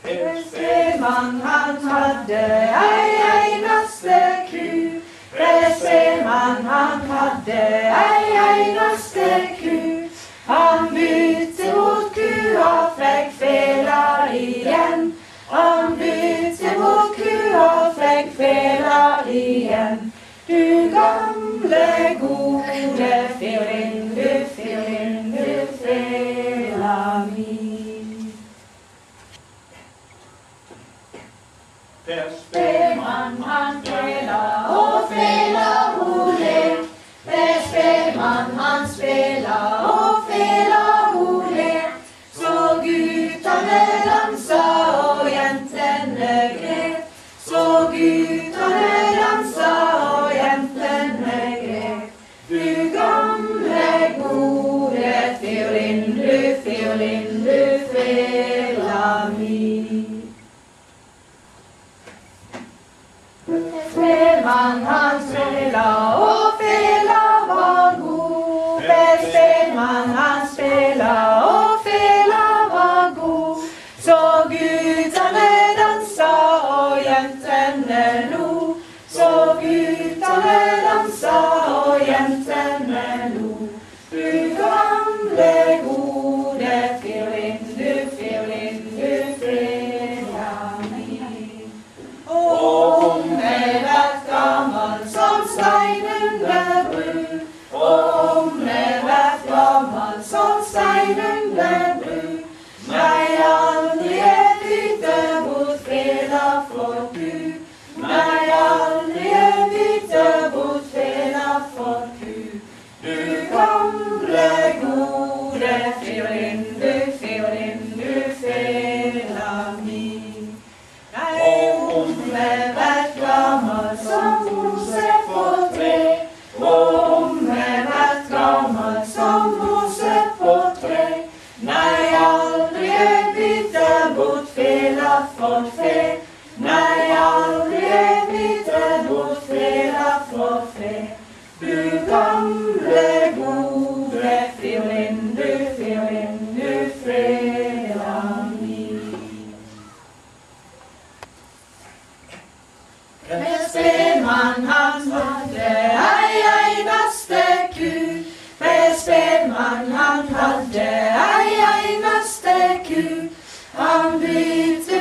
Spelmann han hadde ei eneste ku. Spelmann han hadde ei eneste ku. Han bytte bort kua, fikk fela igjen. Han bytte bort kua, fikk fela igjen. Du gamle gode firlindu, fela mi. Spelmann han spela og fela hun ler. Spelmann han spela og fela hun ler. Så guttene dansa og jentene gret. Så guttene dansa og jentene gret. Du gamle gode firlindu, fela mi. Spelmann han spela og fela var god. Spelmann han spela og fela var god. Så guttene dansa og jentene lo. Så guttene dansa og jentene lo. Du gamle gode firlindu, fela mi. Om jeg vært gammel som stein under bru. Om jeg vært gammel som stein under bru. Nei, aldri jeg bytte bort fela for ku. Nei, aldri jeg bytte bort fela for ku. Du gamle gode firlindu, fela mi. Nei, om jeg vært gammel som Mose på tre. Om jeg vært gammel som Mose på tre. Nei, aldri jeg bytte bort fela for fe. Nei, aldri jeg bytte bort fela for fe. Du gamle gode firlindu, fela mi. Spelmann han hadde ei eneste ku. Spelmann han hadde ei eneste ku. Han bytte